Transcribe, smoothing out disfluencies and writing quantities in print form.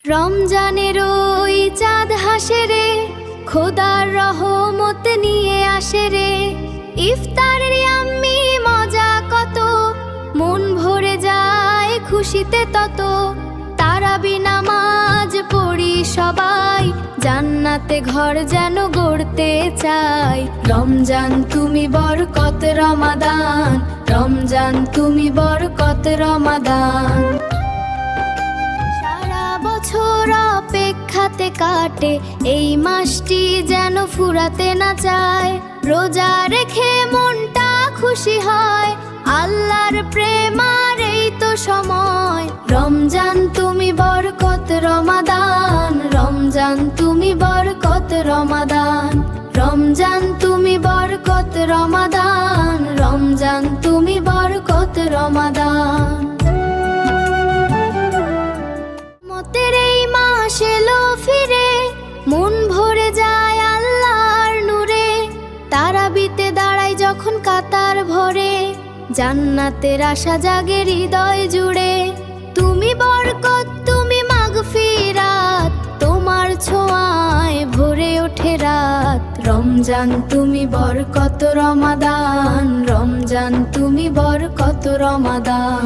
রমজানের ওই চাঁদ হাসে রে, খোদার রহমত নিয়ে আসে রে। ইফতারের আম্মি মজা কত, মন ভরে যায় খুশিতে তত। তারাবি নামাজ পড়ি সবাই, জান্নাতে ঘর যেন গড়তে চাই। রমজান তুমি বরকত রমাদান, রমজান তুমি বরকত রমাদান। সারা বছর অপেক্ষাতে কাটে, এই মাসটি যেন ফুরাতে না চায়। রোজা রেখে মনটা খুশি হয়, আল্লাহর প্রেম আর এই তো সময়। রমজান তুমি বরকত রমাদান, রমজান তুমি বরকত রমাদান। রমজান তুমি বরকত রমাদান, রমজান তুমি বরকত রমাদান। মতের এই মাস এলো ফিরে, মন ভরে যায় আল্লাহর নূরে। তারাবিতে দাঁড়াই যখন কাতার ভরে, জান্নাতের আশা জাগে হৃদয় জুড়ে। তুমি বরকত তুমি মাগফিরাত, তোমার ছোঁয়ায় ভরে ওঠে রাত। রমজান তুমি বরকত রমাদান, রমজান তুমি বরকত রমাদান।